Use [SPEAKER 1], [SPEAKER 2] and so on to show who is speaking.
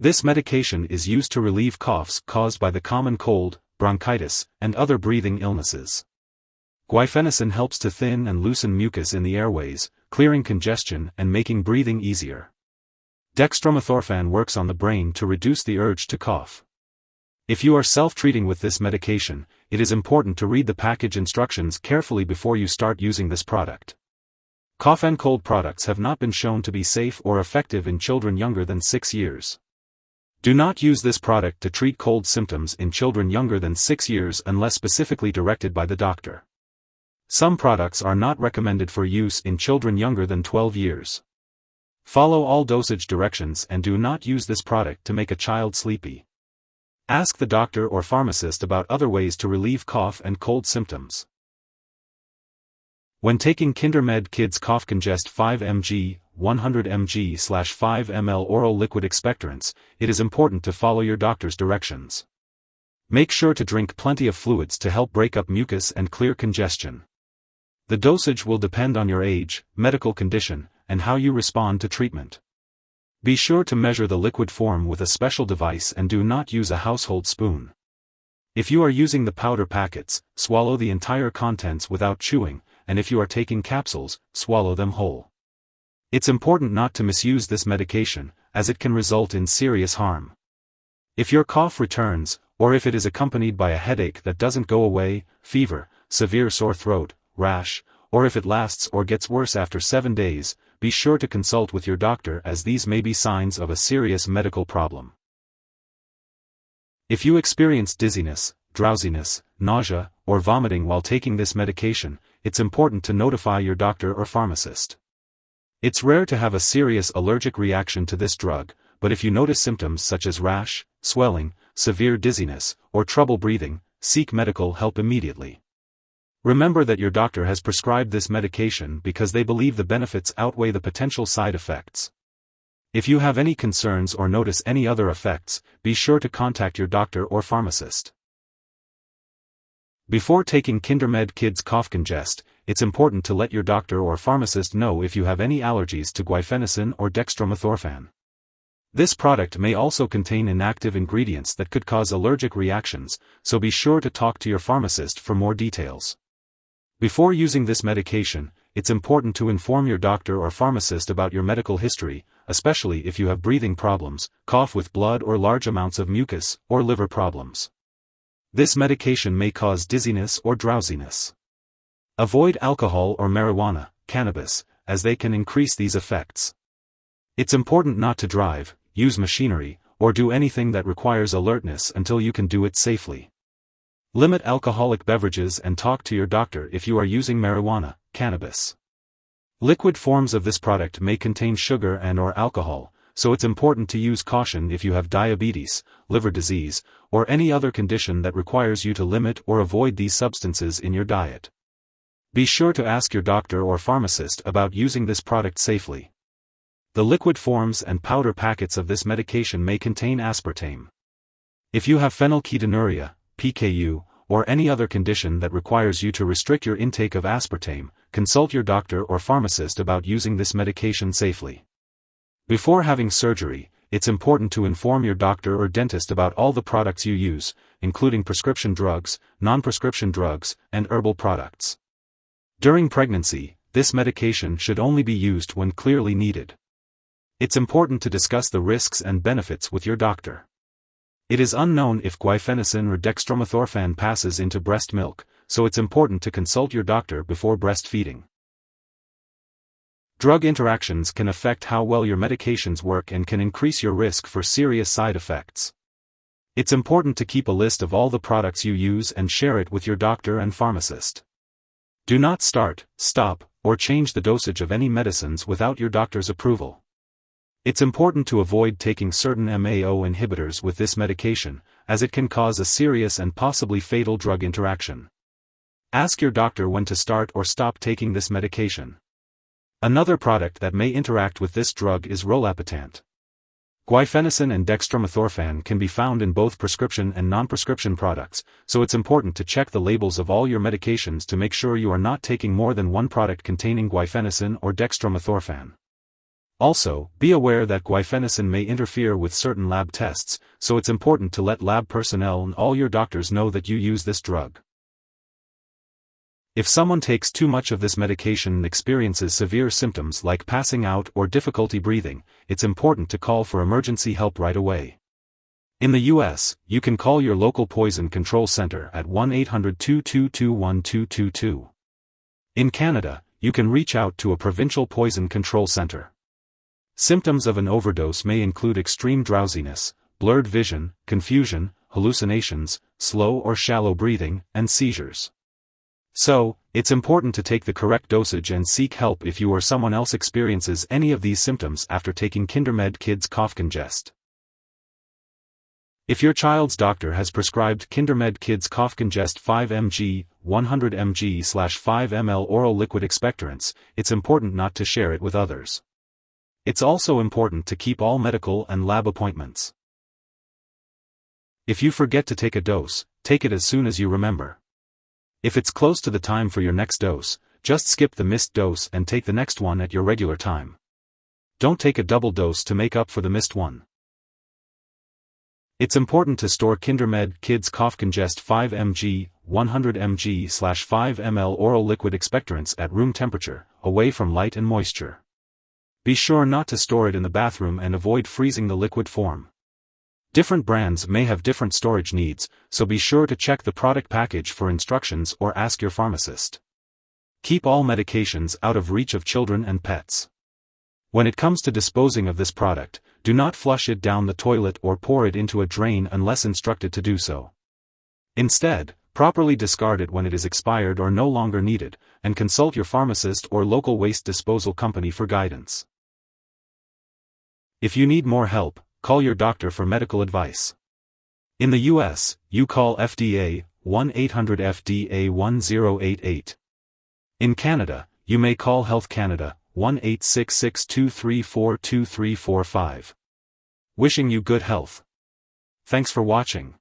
[SPEAKER 1] This medication is used to relieve coughs caused by the common cold, bronchitis, and other breathing illnesses. Guaifenesin helps to thin and loosen mucus in the airways, clearing congestion and making breathing easier. Dextromethorphan works on the brain to reduce the urge to cough. If you are self-treating with this medication, it is important to read the package instructions carefully before you start using this product. Cough and cold products have not been shown to be safe or effective in children younger than 6 years. Do not use this product to treat cold symptoms in children younger than 6 years unless specifically directed by the doctor. Some products are not recommended for use in children younger than 12 years. Follow all dosage directions and do not use this product to make a child sleepy. Ask the doctor or pharmacist about other ways to relieve cough and cold symptoms. When taking Kindermed Kids Cough-Congest 5 mg, 100 mg/5 ml oral liquid expectorants, it is important to follow your doctor's directions. Make sure to drink plenty of fluids to help break up mucus and clear congestion. The dosage will depend on your age, medical condition, and how you respond to treatment. Be sure to measure the liquid form with a special device and do not use a household spoon. If you are using the powder packets, swallow the entire contents without chewing, and if you are taking capsules, swallow them whole. It's important not to misuse this medication, as it can result in serious harm. If your cough returns, or if it is accompanied by a headache that doesn't go away, fever, severe sore throat, rash, or if it lasts or gets worse after 7 days, be sure to consult with your doctor as these may be signs of a serious medical problem. If you experience dizziness, drowsiness, nausea, or vomiting while taking this medication, it's important to notify your doctor or pharmacist. It's rare to have a serious allergic reaction to this drug, but if you notice symptoms such as rash, swelling, severe dizziness, or trouble breathing, seek medical help immediately. Remember that your doctor has prescribed this medication because they believe the benefits outweigh the potential side effects. If you have any concerns or notice any other effects, be sure to contact your doctor or pharmacist. Before taking Kindermed Kids Cough-Congest, it's important to let your doctor or pharmacist know if you have any allergies to Guaifenesin or Dextromethorphan. This product may also contain inactive ingredients that could cause allergic reactions, so be sure to talk to your pharmacist for more details. Before using this medication, it's important to inform your doctor or pharmacist about your medical history, especially if you have breathing problems, cough with blood or large amounts of mucus, or liver problems. This medication may cause dizziness or drowsiness. Avoid alcohol or marijuana, cannabis, as they can increase these effects. It's important not to drive, use machinery, or do anything that requires alertness until you can do it safely. Limit alcoholic beverages and talk to your doctor if you are using marijuana, cannabis. Liquid forms of this product may contain sugar and/or alcohol, so it's important to use caution if you have diabetes, liver disease, or any other condition that requires you to limit or avoid these substances in your diet. Be sure to ask your doctor or pharmacist about using this product safely. The liquid forms and powder packets of this medication may contain aspartame. If you have phenylketonuria, PKU, or any other condition that requires you to restrict your intake of aspartame, consult your doctor or pharmacist about using this medication safely. Before having surgery, it's important to inform your doctor or dentist about all the products you use, including prescription drugs, non-prescription drugs, and herbal products. During pregnancy, this medication should only be used when clearly needed. It's important to discuss the risks and benefits with your doctor. It is unknown if Guaifenesin or Dextromethorphan passes into breast milk, so it's important to consult your doctor before breastfeeding. Drug interactions can affect how well your medications work and can increase your risk for serious side effects. It's important to keep a list of all the products you use and share it with your doctor and pharmacist. Do not start, stop, or change the dosage of any medicines without your doctor's approval. It's important to avoid taking certain MAO inhibitors with this medication, as it can cause a serious and possibly fatal drug interaction. Ask your doctor when to start or stop taking this medication. Another product that may interact with this drug is rolapitant. Guaifenesin and Dextromethorphan can be found in both prescription and non-prescription products, so it's important to check the labels of all your medications to make sure you are not taking more than one product containing Guaifenesin or Dextromethorphan. Also, be aware that guaifenesin may interfere with certain lab tests, so it's important to let lab personnel and all your doctors know that you use this drug. If someone takes too much of this medication and experiences severe symptoms like passing out or difficulty breathing, it's important to call for emergency help right away. In the US, you can call your local poison control center at 1-800-222-1222. In Canada, you can reach out to a provincial poison control center. Symptoms of an overdose may include extreme drowsiness, blurred vision, confusion, hallucinations, slow or shallow breathing, and seizures. So, it's important to take the correct dosage and seek help if you or someone else experiences any of these symptoms after taking Kindermed Kids Cough-Congest. If your child's doctor has prescribed Kindermed Kids Cough-Congest 5 mg, 100 mg/5 ml oral liquid expectorants, it's important not to share it with others. It's also important to keep all medical and lab appointments. If you forget to take a dose, take it as soon as you remember. If it's close to the time for your next dose, just skip the missed dose and take the next one at your regular time. Don't take a double dose to make up for the missed one. It's important to store Kindermed Kids Cough-Congest 5 mg, 100 mg/5 ml oral liquid expectorants at room temperature, away from light and moisture. Be sure not to store it in the bathroom and avoid freezing the liquid form. Different brands may have different storage needs, so be sure to check the product package for instructions or ask your pharmacist. Keep all medications out of reach of children and pets. When it comes to disposing of this product, do not flush it down the toilet or pour it into a drain unless instructed to do so. Instead, properly discard it when it is expired or no longer needed, and consult your pharmacist or local waste disposal company for guidance. If you need more help, call your doctor for medical advice. In the US, you call FDA, 1-800-FDA-1088. In Canada, you may call Health Canada, 1-866-234-2345. Wishing you good health. Thanks for watching.